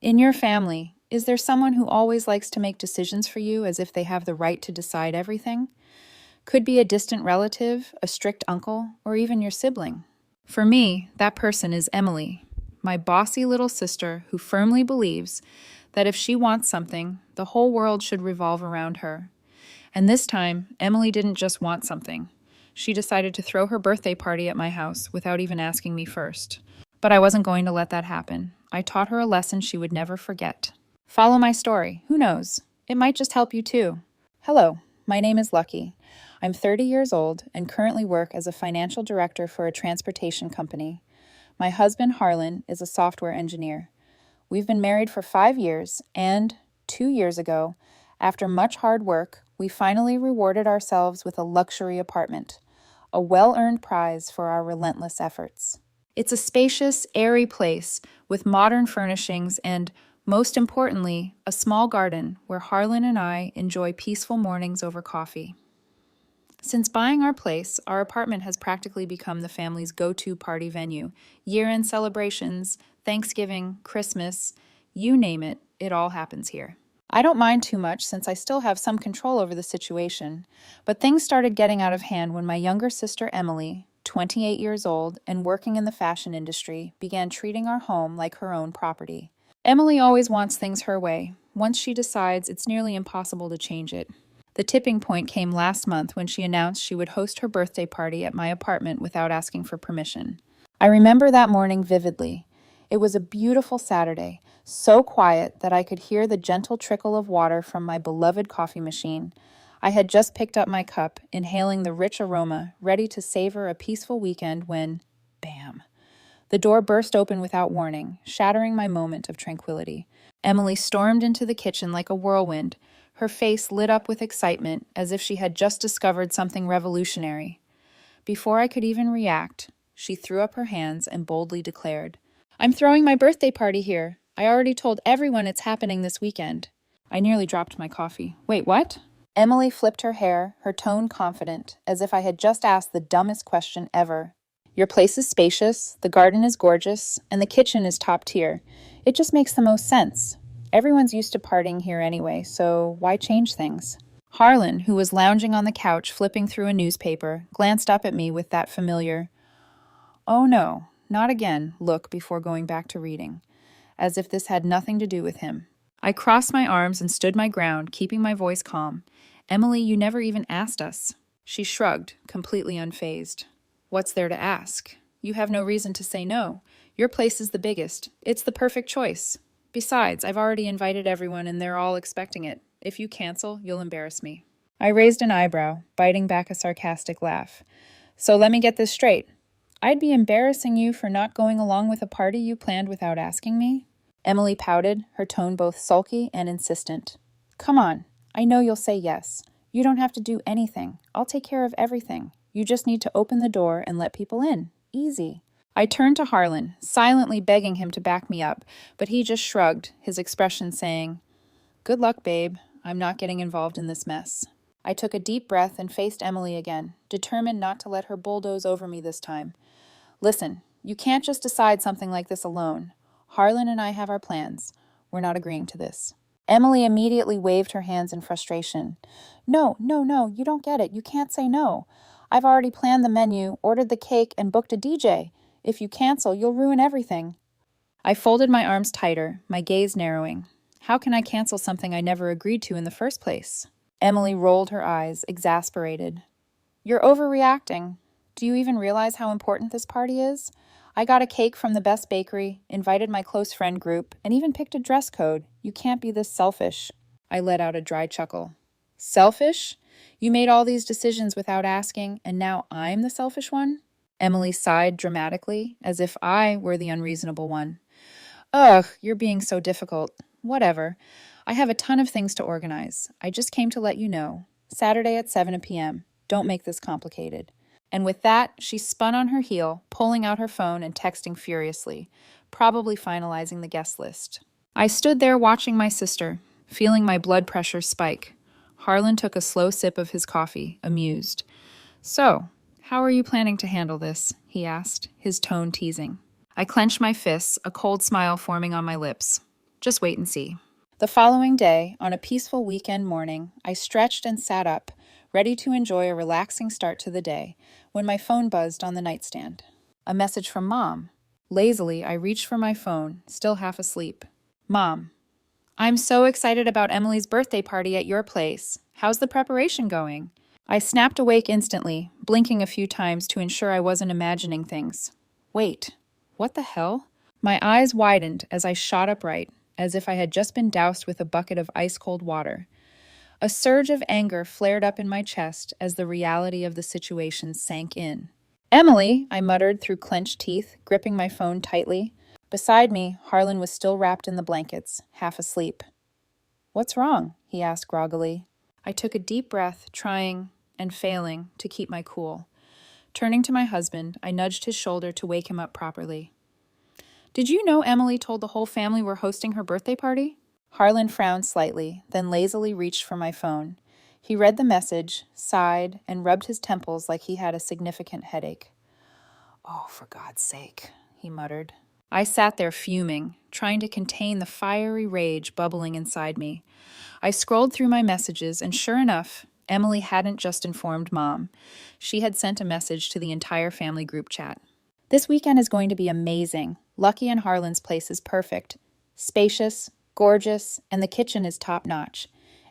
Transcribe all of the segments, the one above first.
In your family, is there someone who always likes to make decisions for you as if they have the right to decide everything? Could be a distant relative, a strict uncle, or even your sibling. For me, that person is Emily, my bossy little sister who firmly believes that if she wants something, the whole world should revolve around her. And this time, Emily didn't just want something. She decided to throw her birthday party at my house without even asking me first. But I wasn't going to let that happen. I taught her a lesson she would never forget. Follow my story. Who knows? It might just help you too. Hello, my name is Lucky. I'm 30 years old and currently work as a financial director for a transportation company. My husband, Harlan, is a software engineer. We've been married for 5 years, and 2 years ago, after much hard work, we finally rewarded ourselves with a luxury apartment, a well-earned prize for our relentless efforts. It's a spacious, airy place with modern furnishings and, most importantly, a small garden where Harlan and I enjoy peaceful mornings over coffee. Since buying our place, our apartment has practically become the family's go-to party venue. Year-end celebrations, Thanksgiving, Christmas, you name it, it all happens here. I don't mind too much since I still have some control over the situation, but things started getting out of hand when my younger sister Emily, 28 years old and working in the fashion industry, began treating our home like her own property. Emily always wants things her way. Once she decides, it's nearly impossible to change it. The tipping point came last month when she announced she would host her birthday party at my apartment without asking for permission. I remember that morning vividly. It was a beautiful Saturday, so quiet that I could hear the gentle trickle of water from my beloved coffee machine. I had just picked up my cup, inhaling the rich aroma, ready to savor a peaceful weekend when, bam, the door burst open without warning, shattering my moment of tranquility. Emily stormed into the kitchen like a whirlwind, her face lit up with excitement as if she had just discovered something revolutionary. Before I could even react, she threw up her hands and boldly declared, "I'm throwing my birthday party here. I already told everyone it's happening this weekend." I nearly dropped my coffee. Wait, what? Emily flipped her hair, her tone confident, as if I had just asked the dumbest question ever. "Your place is spacious, the garden is gorgeous, and the kitchen is top tier. It just makes the most sense. Everyone's used to partying here anyway, so why change things?" Harlan, who was lounging on the couch flipping through a newspaper, glanced up at me with that familiar, "Oh no, not again," look before going back to reading, as if this had nothing to do with him. I crossed my arms and stood my ground, keeping my voice calm. "Emily, you never even asked us." She shrugged, completely unfazed. "What's there to ask? You have no reason to say no. Your place is the biggest. It's the perfect choice. Besides, I've already invited everyone and they're all expecting it. If you cancel, you'll embarrass me." I raised an eyebrow, biting back a sarcastic laugh. "So let me get this straight. I'd be embarrassing you for not going along with a party you planned without asking me?" Emily pouted, her tone both sulky and insistent. "Come on, I know you'll say yes. You don't have to do anything. I'll take care of everything. You just need to open the door and let people in. Easy." I turned to Harlan, silently begging him to back me up, but he just shrugged, his expression saying, "Good luck, babe. I'm not getting involved in this mess." I took a deep breath and faced Emily again, determined not to let her bulldoze over me this time. "Listen, you can't just decide something like this alone. Harlan and I have our plans. We're not agreeing to this." Emily immediately waved her hands in frustration. No, you don't get it. You can't say no. I've already planned the menu, ordered the cake, and booked a DJ. If you cancel, you'll ruin everything." I folded my arms tighter, my gaze narrowing. How can I cancel something I never agreed to in the first place? Emily rolled her eyes, exasperated. "You're overreacting. Do you even realize how important this party is? I got a cake from the best bakery, invited my close friend group, and even picked a dress code. You can't be this selfish." I let out a dry chuckle. "Selfish? You made all these decisions without asking, and now I'm the selfish one?" Emily sighed dramatically, as if I were the unreasonable one. "Ugh, you're being so difficult. Whatever. I have a ton of things to organize. I just came to let you know. Saturday at 7 p.m. Don't make this complicated." And with that, she spun on her heel, pulling out her phone and texting furiously, probably finalizing the guest list. I stood there watching my sister, feeling my blood pressure spike. Harlan took a slow sip of his coffee, amused. "So, how are you planning to handle this?" he asked, his tone teasing. I clenched my fists, a cold smile forming on my lips. Just wait and see. The following day, on a peaceful weekend morning, I stretched and sat up, ready to enjoy a relaxing start to the day, when my phone buzzed on the nightstand. A message from Mom. Lazily, I reached for my phone, still half asleep. Mom, I'm so excited about Emily's birthday party at your place. How's the preparation going? I snapped awake instantly, blinking a few times to ensure I wasn't imagining things. Wait, what the hell? My eyes widened as I shot upright, as if I had just been doused with a bucket of ice-cold water. A surge of anger flared up in my chest as the reality of the situation sank in. Emily, I muttered through clenched teeth, gripping my phone tightly. Beside me, Harlan was still wrapped in the blankets, half asleep. What's wrong? He asked groggily. I took a deep breath, trying and failing to keep my cool. Turning to my husband, I nudged his shoulder to wake him up properly. Did you know Emily told the whole family we're hosting her birthday party? Harlan frowned slightly, then lazily reached for my phone. He read the message, sighed, and rubbed his temples like he had a significant headache. Oh, for God's sake, he muttered. I sat there fuming, trying to contain the fiery rage bubbling inside me. I scrolled through my messages, and sure enough, Emily hadn't just informed Mom. She had sent a message to the entire family group chat. This weekend is going to be amazing. Lucky and Harlan's place is perfect. Spacious, gorgeous, and the kitchen is top-notch.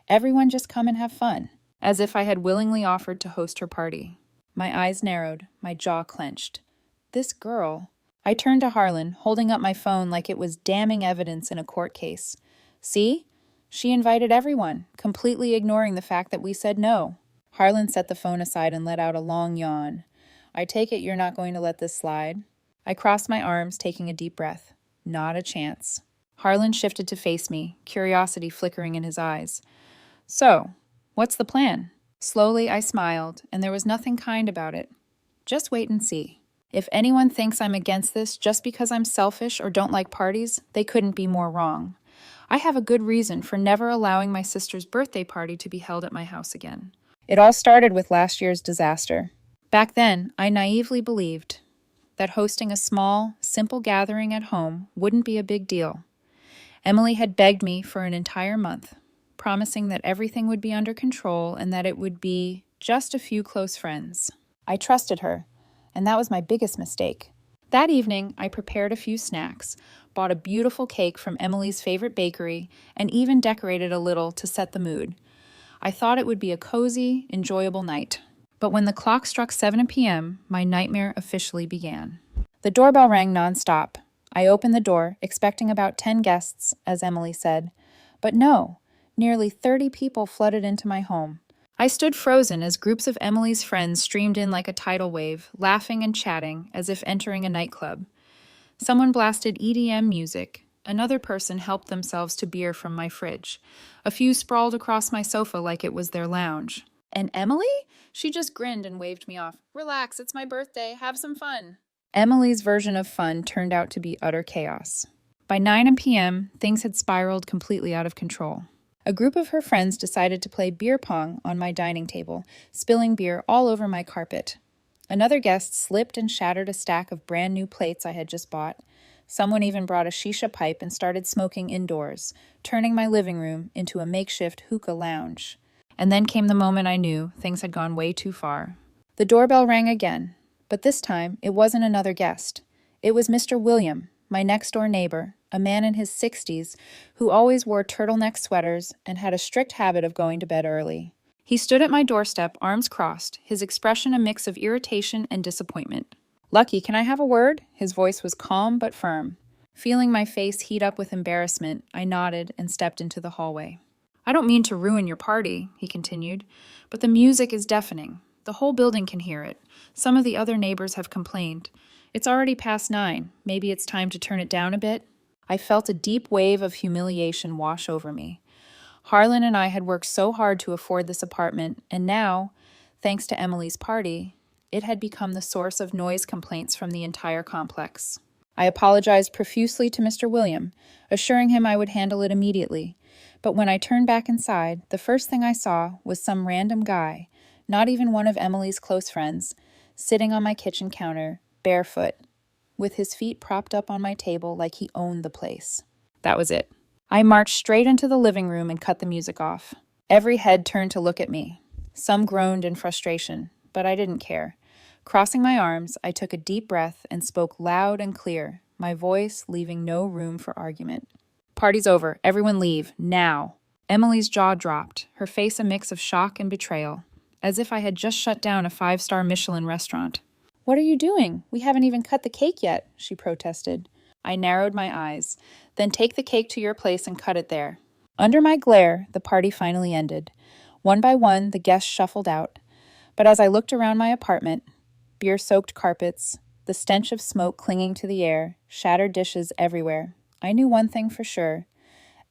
Everyone just come and have fun. As if I had willingly offered to host her party. My eyes narrowed, my jaw clenched. This girl. I turned to Harlan, holding up my phone like it was damning evidence in a court case. See? She invited everyone, completely ignoring the fact that we said no. Harlan set the phone aside and let out a long yawn. I take it you're not going to let this slide? I crossed my arms, taking a deep breath. Not a chance. Harlan shifted to face me, curiosity flickering in his eyes. So, what's the plan? Slowly I smiled, and there was nothing kind about it. Just wait and see. If anyone thinks I'm against this just because I'm selfish or don't like parties, they couldn't be more wrong. I have a good reason for never allowing my sister's birthday party to be held at my house again. It all started with last year's disaster. Back then, I naively believed that hosting a small, simple gathering at home wouldn't be a big deal. Emily had begged me for an entire month, promising that everything would be under control and that it would be just a few close friends. I trusted her, and that was my biggest mistake. That evening, I prepared a few snacks, bought a beautiful cake from Emily's favorite bakery, and even decorated a little to set the mood. I thought it would be a cozy, enjoyable night. But when the clock struck 7 p.m., my nightmare officially began. The doorbell rang nonstop. I opened the door, expecting about 10 guests, as Emily said. But no, nearly 30 people flooded into my home. I stood frozen as groups of Emily's friends streamed in like a tidal wave, laughing and chatting as if entering a nightclub. Someone blasted EDM music. Another person helped themselves to beer from my fridge. A few sprawled across my sofa like it was their lounge. And Emily? She just grinned and waved me off. Relax, it's my birthday. Have some fun. Emily's version of fun turned out to be utter chaos. By 9 p.m., things had spiraled completely out of control. A group of her friends decided to play beer pong on my dining table, spilling beer all over my carpet. Another guest slipped and shattered a stack of brand new plates I had just bought. Someone even brought a shisha pipe and started smoking indoors, turning my living room into a makeshift hookah lounge. And then came the moment I knew things had gone way too far. The doorbell rang again, but this time it wasn't another guest. It was Mr. William, my next-door neighbor, a man in his 60s who always wore turtleneck sweaters and had a strict habit of going to bed early. He stood at my doorstep, arms crossed, his expression a mix of irritation and disappointment. "Lucky, can I have a word?" His voice was calm but firm. Feeling my face heat up with embarrassment, I nodded and stepped into the hallway. "I don't mean to ruin your party," he continued, "but the music is deafening. The whole building can hear it. Some of the other neighbors have complained. It's already past 9. Maybe it's time to turn it down a bit." I felt a deep wave of humiliation wash over me. Harlan and I had worked so hard to afford this apartment, and now, thanks to Emily's party, it had become the source of noise complaints from the entire complex. I apologized profusely to Mr. William, assuring him I would handle it immediately. But when I turned back inside, the first thing I saw was some random guy, not even one of Emily's close friends, sitting on my kitchen counter, barefoot, with his feet propped up on my table like he owned the place. That was it. I marched straight into the living room and cut the music off. Every head turned to look at me. Some groaned in frustration, but I didn't care. Crossing my arms, I took a deep breath and spoke loud and clear, my voice leaving no room for argument. "Party's over. Everyone leave. Now." Emily's jaw dropped, her face a mix of shock and betrayal, as if I had just shut down a 5-star Michelin restaurant. "What are you doing? We haven't even cut the cake yet," she protested. I narrowed my eyes. "Then take the cake to your place and cut it there." Under my glare, the party finally ended. One by one, the guests shuffled out. But as I looked around my apartment, beer-soaked carpets, the stench of smoke clinging to the air, shattered dishes everywhere, I knew one thing for sure.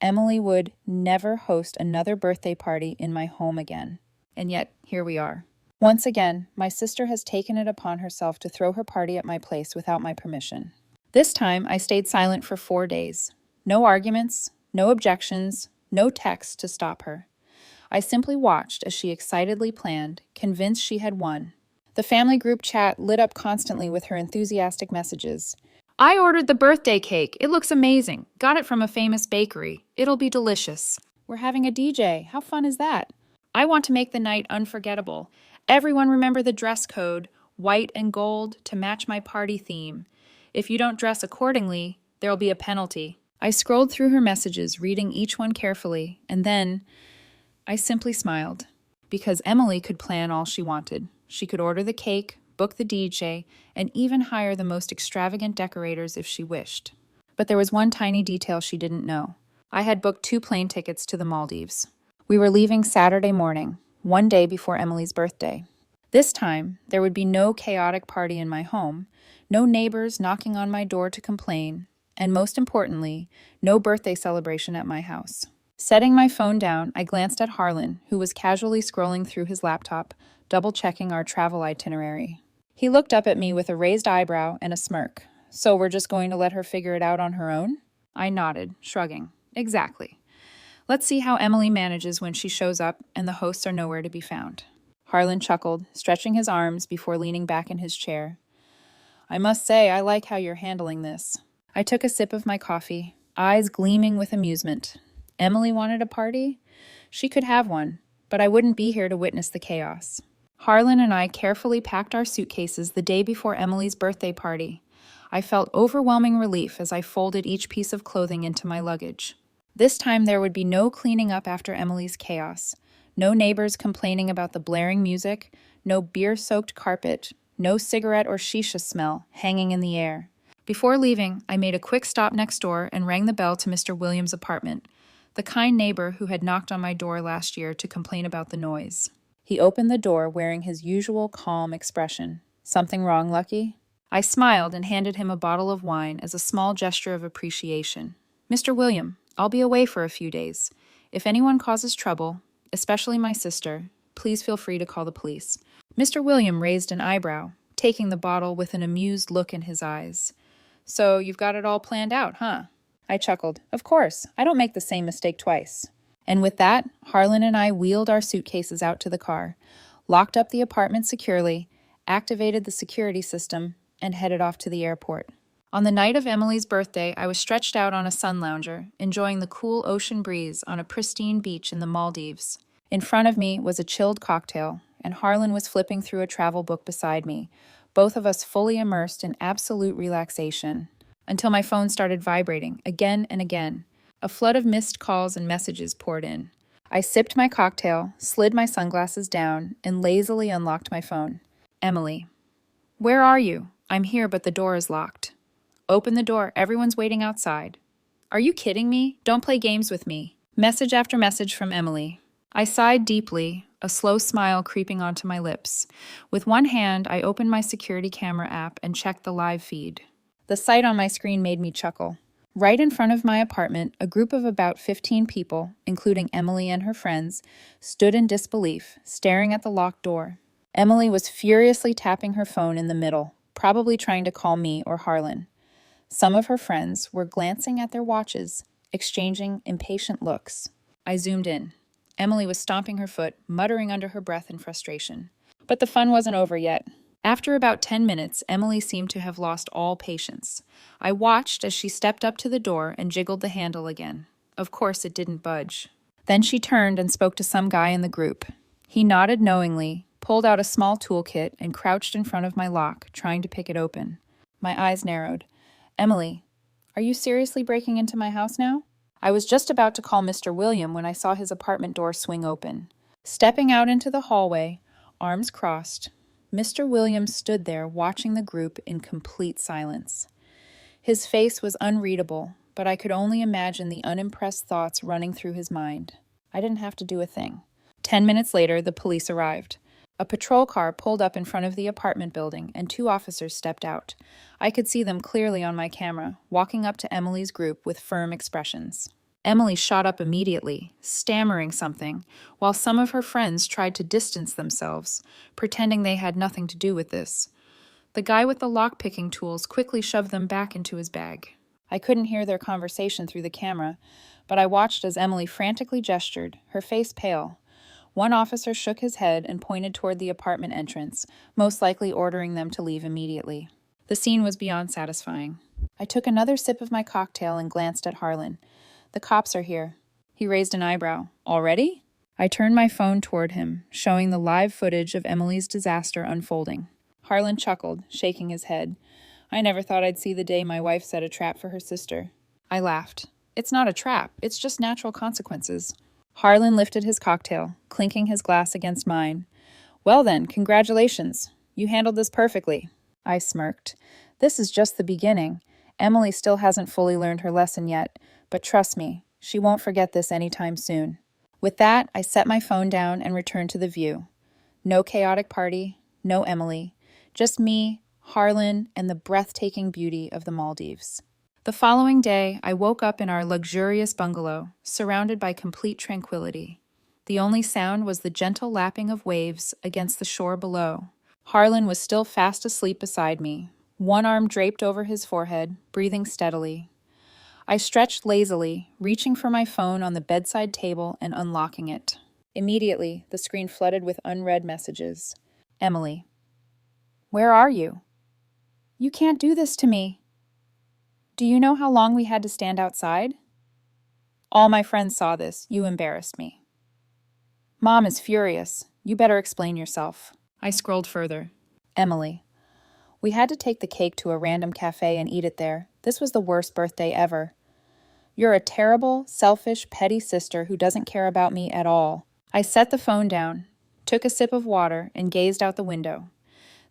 Emily would never host another birthday party in my home again. And yet, here we are. Once again, my sister has taken it upon herself to throw her party at my place without my permission. This time, I stayed silent for 4 days. No arguments, no objections, no texts to stop her. I simply watched as she excitedly planned, convinced she had won. The family group chat lit up constantly with her enthusiastic messages. "I ordered the birthday cake. It looks amazing. Got it from a famous bakery. It'll be delicious. We're having a DJ. How fun is that? I want to make the night unforgettable. Everyone remember the dress code, white and gold, to match my party theme. If you don't dress accordingly, there'll be a penalty." I scrolled through her messages, reading each one carefully, and then I simply smiled. Because Emily could plan all she wanted. She could order the cake, book the DJ, and even hire the most extravagant decorators if she wished. But there was one tiny detail she didn't know. I had booked 2 plane tickets to the Maldives. We were leaving Saturday morning, one day before Emily's birthday. This time, there would be no chaotic party in my home, no neighbors knocking on my door to complain, and most importantly, no birthday celebration at my house. Setting my phone down, I glanced at Harlan, who was casually scrolling through his laptop, double-checking our travel itinerary. He looked up at me with a raised eyebrow and a smirk. "So we're just going to let her figure it out on her own?" I nodded, shrugging. "Exactly. Let's see how Emily manages when she shows up and the hosts are nowhere to be found." Harlan chuckled, stretching his arms before leaning back in his chair. "I must say, I like how you're handling this." I took a sip of my coffee, eyes gleaming with amusement. Emily wanted a party? She could have one, but I wouldn't be here to witness the chaos. Harlan and I carefully packed our suitcases the day before Emily's birthday party. I felt overwhelming relief as I folded each piece of clothing into my luggage. This time there would be no cleaning up after Emily's chaos, no neighbors complaining about the blaring music, no beer-soaked carpet, no cigarette or shisha smell hanging in the air. Before leaving, I made a quick stop next door and rang the bell to Mr. Williams' apartment, the kind neighbor who had knocked on my door last year to complain about the noise. He opened the door wearing his usual calm expression. "Something wrong, Lucky?" I smiled and handed him a bottle of wine as a small gesture of appreciation. "Mr. William, I'll be away for a few days. If anyone causes trouble, especially my sister, please feel free to call the police." Mr. William raised an eyebrow, taking the bottle with an amused look in his eyes. "So you've got it all planned out, huh?" I chuckled. "Of course, I don't make the same mistake twice." And with that, Harlan and I wheeled our suitcases out to the car, locked up the apartment securely, activated the security system, and headed off to the airport. On the night of Emily's birthday, I was stretched out on a sun lounger, enjoying the cool ocean breeze on a pristine beach in the Maldives. In front of me was a chilled cocktail, and Harlan was flipping through a travel book beside me, both of us fully immersed in absolute relaxation, until my phone started vibrating again and again. A flood of missed calls and messages poured in. I sipped my cocktail, slid my sunglasses down, and lazily unlocked my phone. "Emily. Where are you? I'm here, but the door is locked." "Open the door. Everyone's waiting outside." "Are you kidding me? Don't play games with me." Message after message from Emily. I sighed deeply, a slow smile creeping onto my lips. With one hand, I opened my security camera app and checked the live feed. The sight on my screen made me chuckle. Right in front of my apartment, a group of about 15 people, including Emily and her friends, stood in disbelief, staring at the locked door. Emily was furiously tapping her phone in the middle, probably trying to call me or Harlan. Some of her friends were glancing at their watches, exchanging impatient looks. I zoomed in. Emily was stomping her foot, muttering under her breath in frustration. But the fun wasn't over yet. After about 10 minutes, Emily seemed to have lost all patience. I watched as she stepped up to the door and jiggled the handle again. Of course, it didn't budge. Then she turned and spoke to some guy in the group. He nodded knowingly, pulled out a small toolkit, and crouched in front of my lock, trying to pick it open. My eyes narrowed. Emily, are you seriously breaking into my house now? I was just about to call Mr. William when I saw his apartment door swing open. Stepping out into the hallway, arms crossed, Mr. Williams stood there watching the group in complete silence. His face was unreadable, but I could only imagine the unimpressed thoughts running through his mind. I didn't have to do a thing. 10 minutes later, the police arrived. A patrol car pulled up in front of the apartment building, and 2 officers stepped out. I could see them clearly on my camera, walking up to Emily's group with firm expressions. Emily shot up immediately, stammering something, while some of her friends tried to distance themselves, pretending they had nothing to do with this. The guy with the lock-picking tools quickly shoved them back into his bag. I couldn't hear their conversation through the camera, but I watched as Emily frantically gestured, her face pale. One officer shook his head and pointed toward the apartment entrance, most likely ordering them to leave immediately. The scene was beyond satisfying. I took another sip of my cocktail and glanced at Harlan. The cops are here. He raised an eyebrow. Already? I turned my phone toward him, showing the live footage of Emily's disaster unfolding. Harlan chuckled, shaking his head. I never thought I'd see the day my wife set a trap for her sister. I laughed. It's not a trap, it's just natural consequences. Harlan lifted his cocktail, clinking his glass against mine. Well then, congratulations. You handled this perfectly. I smirked. This is just the beginning. Emily still hasn't fully learned her lesson yet, but trust me, she won't forget this anytime soon. With that, I set my phone down and returned to the view. No chaotic party, no Emily, just me, Harlan, and the breathtaking beauty of the Maldives. The following day, I woke up in our luxurious bungalow, surrounded by complete tranquility. The only sound was the gentle lapping of waves against the shore below. Harlan was still fast asleep beside me, one arm draped over his forehead, breathing steadily. I stretched lazily, reaching for my phone on the bedside table and unlocking it. Immediately, the screen flooded with unread messages. Emily. Where are you? You can't do this to me. Do you know how long we had to stand outside? All my friends saw this. You embarrassed me. Mom is furious. You better explain yourself. I scrolled further. Emily. We had to take the cake to a random cafe and eat it there. This was the worst birthday ever. You're a terrible, selfish, petty sister who doesn't care about me at all. I set the phone down, took a sip of water, and gazed out the window.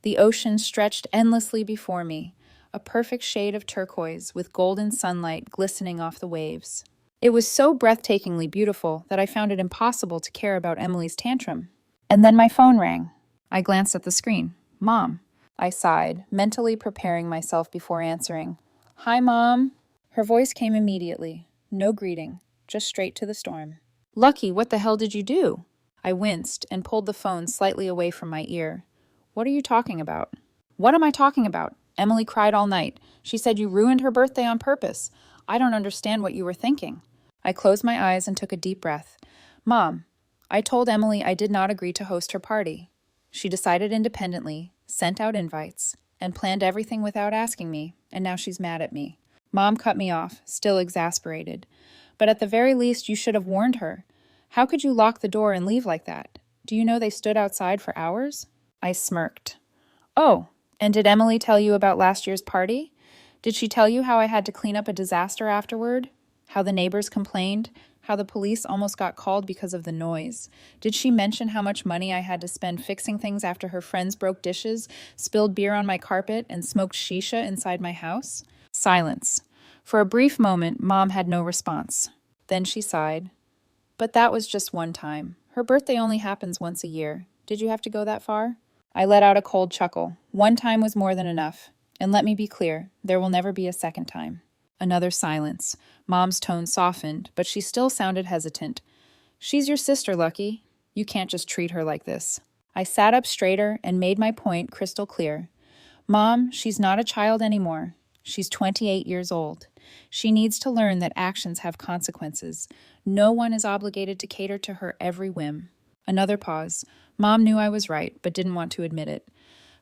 The ocean stretched endlessly before me, a perfect shade of turquoise with golden sunlight glistening off the waves. It was so breathtakingly beautiful that I found it impossible to care about Emily's tantrum. And then my phone rang. I glanced at the screen. Mom. I sighed, mentally preparing myself before answering. Hi, Mom. Her voice came immediately. No greeting, just straight to the storm. Lucky, what the hell did you do? I winced and pulled the phone slightly away from my ear. What are you talking about? What am I talking about? Emily cried all night. She said you ruined her birthday on purpose. I don't understand what you were thinking. I closed my eyes and took a deep breath. Mom, I told Emily I did not agree to host her party. She decided independently, sent out invites, and planned everything without asking me, and now she's mad at me. Mom cut me off, still exasperated. But at the very least, you should have warned her. How could you lock the door and leave like that? Do you know they stood outside for hours? I smirked. Oh, and did Emily tell you about last year's party? Did she tell you how I had to clean up a disaster afterward? How the neighbors complained? How the police almost got called because of the noise? Did she mention how much money I had to spend fixing things after her friends broke dishes, spilled beer on my carpet, and smoked shisha inside my house? Silence. For a brief moment, Mom had no response. Then she sighed. But that was just one time. Her birthday only happens once a year. Did you have to go that far? I let out a cold chuckle. One time was more than enough. And let me be clear, there will never be a second time. Another silence. Mom's tone softened, but she still sounded hesitant. She's your sister, Lucky. You can't just treat her like this. I sat up straighter and made my point crystal clear. Mom, she's not a child anymore. She's 28 years old. She needs to learn that actions have consequences. No one is obligated to cater to her every whim. Another pause. Mom knew I was right, but didn't want to admit it.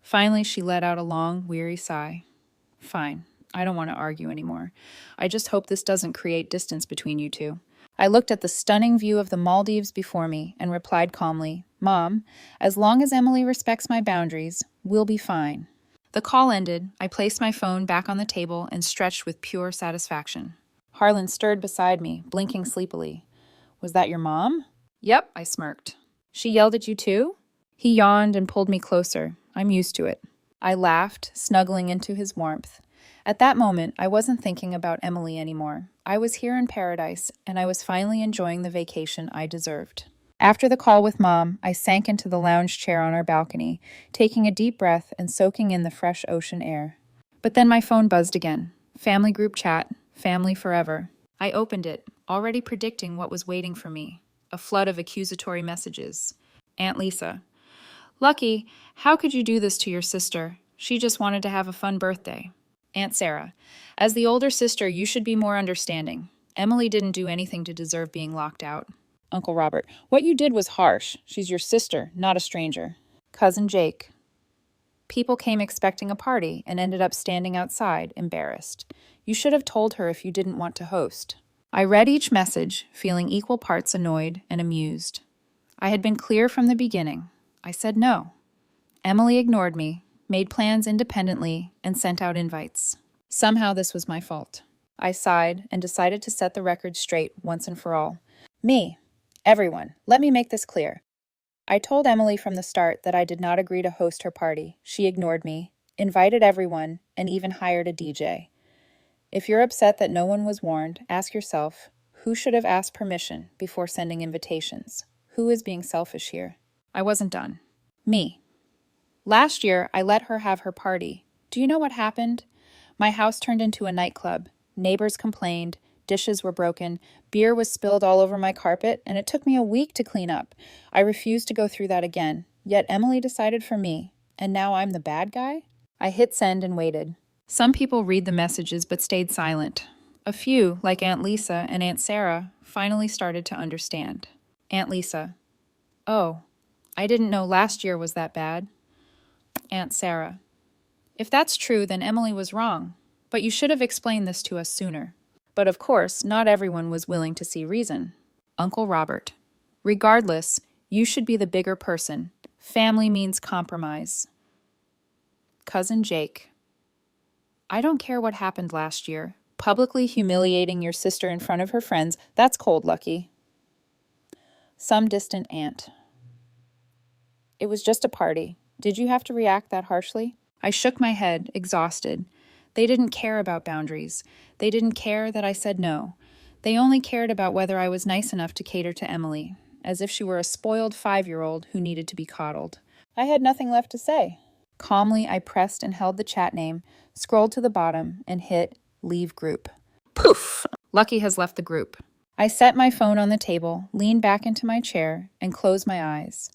Finally, she let out a long, weary sigh. Fine. I don't want to argue anymore. I just hope this doesn't create distance between you two. I looked at the stunning view of the Maldives before me and replied calmly, "Mom, as long as Emily respects my boundaries, we'll be fine." The call ended. I placed my phone back on the table and stretched with pure satisfaction. Harlan stirred beside me, blinking sleepily. "Was that your mom?" "Yep," I smirked. "She yelled at you too?" He yawned and pulled me closer. "I'm used to it." I laughed, snuggling into his warmth. At that moment, I wasn't thinking about Emily anymore. I was here in paradise, and I was finally enjoying the vacation I deserved. After the call with Mom, I sank into the lounge chair on our balcony, taking a deep breath and soaking in the fresh ocean air. But then my phone buzzed again. Family group chat, family forever. I opened it, already predicting what was waiting for me. A flood of accusatory messages. Aunt Lisa. "Lucky, how could you do this to your sister? She just wanted to have a fun birthday." Aunt Sarah. "As the older sister, you should be more understanding. Emily didn't do anything to deserve being locked out." Uncle Robert. "What you did was harsh. She's your sister, not a stranger." Cousin Jake. "People came expecting a party and ended up standing outside, embarrassed. You should have told her if you didn't want to host." I read each message, feeling equal parts annoyed and amused. I had been clear from the beginning. I said no. Emily ignored me, made plans independently, and sent out invites. Somehow this was my fault. I sighed and decided to set the record straight once and for all. Me. Everyone. Let me make this clear. I told Emily from the start that I did not agree to host her party. She ignored me, invited everyone, and even hired a DJ. If you're upset that no one was warned, ask yourself, who should have asked permission before sending invitations? Who is being selfish here? I wasn't done. Me. Last year, I let her have her party. Do you know what happened? My house turned into a nightclub. Neighbors complained, dishes were broken, beer was spilled all over my carpet, and it took me a week to clean up. I refused to go through that again, yet Emily decided for me, and now I'm the bad guy? I hit send and waited. Some people read the messages but stayed silent. A few, like Aunt Lisa and Aunt Sarah, finally started to understand. Aunt Lisa. "Oh, I didn't know last year was that bad." Aunt Sarah. "If that's true, then Emily was wrong. But you should have explained this to us sooner." But of course, not everyone was willing to see reason. Uncle Robert. "Regardless, you should be the bigger person. Family means compromise." Cousin Jake. "I don't care what happened last year. Publicly humiliating your sister in front of her friends, that's cold, Lucky." Some distant aunt. "It was just a party. Did you have to react that harshly?" I shook my head, exhausted. They didn't care about boundaries. They didn't care that I said no. They only cared about whether I was nice enough to cater to Emily, as if she were a spoiled 5-year-old who needed to be coddled. I had nothing left to say. Calmly, I pressed and held the chat name, scrolled to the bottom, and hit Leave Group. Poof! Lucky has left the group. I set my phone on the table, leaned back into my chair, and closed my eyes.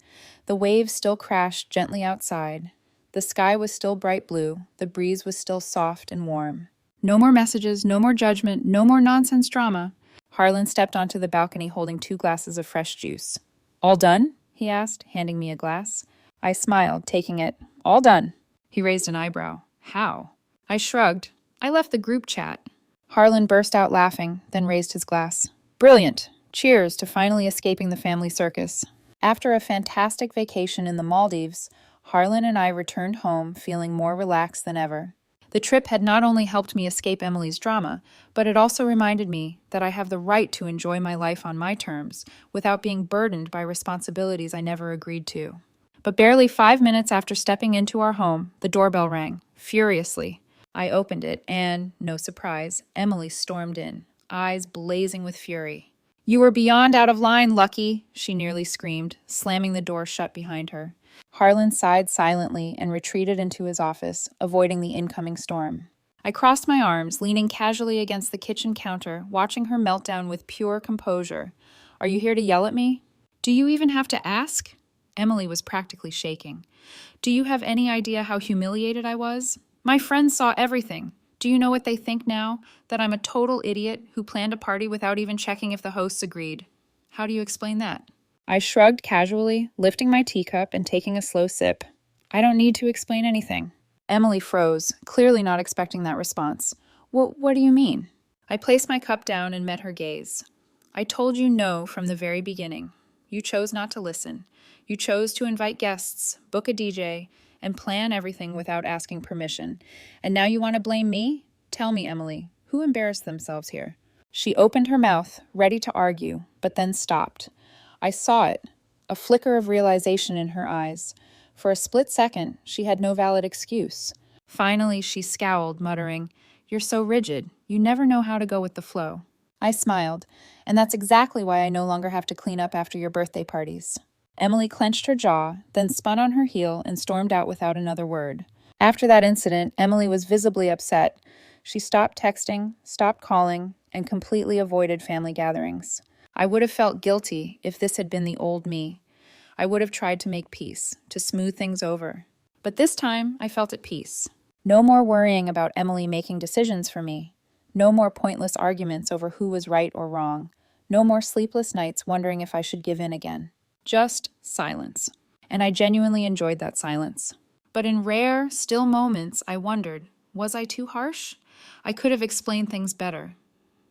The waves still crashed gently outside. The sky was still bright blue. The breeze was still soft and warm. No more messages, no more judgment, no more nonsense drama. Harlan stepped onto the balcony holding 2 glasses of fresh juice. "All done?" he asked, handing me a glass. I smiled, taking it. "All done." He raised an eyebrow. "How?" I shrugged. "I left the group chat." Harlan burst out laughing, then raised his glass. "Brilliant! Cheers to finally escaping the family circus." After a fantastic vacation in the Maldives, Harlan and I returned home feeling more relaxed than ever. The trip had not only helped me escape Emily's drama, but it also reminded me that I have the right to enjoy my life on my terms without being burdened by responsibilities I never agreed to. But barely 5 minutes after stepping into our home, the doorbell rang, furiously. I opened it and, no surprise, Emily stormed in, eyes blazing with fury. "You were beyond out of line, Lucky," she nearly screamed, slamming the door shut behind her. Harlan sighed silently and retreated into his office, avoiding the incoming storm. I crossed my arms, leaning casually against the kitchen counter, watching her melt down with pure composure. "Are you here to yell at me?" "Do you even have to ask?" Emily was practically shaking. "Do you have any idea how humiliated I was? My friends saw everything. Do you know what they think now? That I'm a total idiot who planned a party without even checking if the hosts agreed. How do you explain that?" I shrugged casually, lifting my teacup and taking a slow sip. "I don't need to explain anything." Emily froze, clearly not expecting that response. What do you mean?" I placed my cup down and met her gaze. I told you no from the very beginning. You chose not to listen. You chose to invite guests, book a DJ, and plan everything without asking permission. And now you want to blame me? Tell me, Emily, who embarrassed themselves here? She opened her mouth, ready to argue, but then stopped. I saw it, a flicker of realization in her eyes. For a split second, she had no valid excuse. Finally, she scowled, muttering, "You're so rigid. You never know how to go with the flow." I smiled, and that's exactly why I no longer have to clean up after your birthday parties. Emily clenched her jaw, then spun on her heel and stormed out without another word. After that incident, Emily was visibly upset. She stopped texting, stopped calling, and completely avoided family gatherings. I would have felt guilty if this had been the old me. I would have tried to make peace, to smooth things over. But this time, I felt at peace. No more worrying about Emily making decisions for me. No more pointless arguments over who was right or wrong. No more sleepless nights wondering if I should give in again. Just silence. And I genuinely enjoyed that silence. But in rare, still moments, I wondered, was I too harsh? I could have explained things better.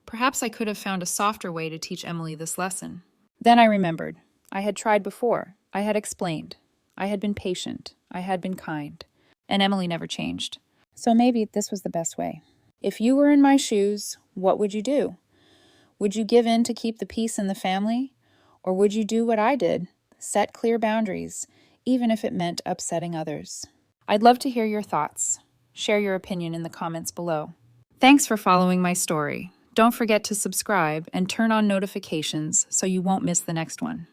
Perhaps I could have found a softer way to teach Emily this lesson. Then I remembered. I had tried before. I had explained. I had been patient. I had been kind. And Emily never changed. So maybe this was the best way. If you were in my shoes, what would you do? Would you give in to keep the peace in the family? Or would you do what I did? Set clear boundaries, even if it meant upsetting others. I'd love to hear your thoughts. Share your opinion in the comments below. Thanks for following my story. Don't forget to subscribe and turn on notifications so you won't miss the next one.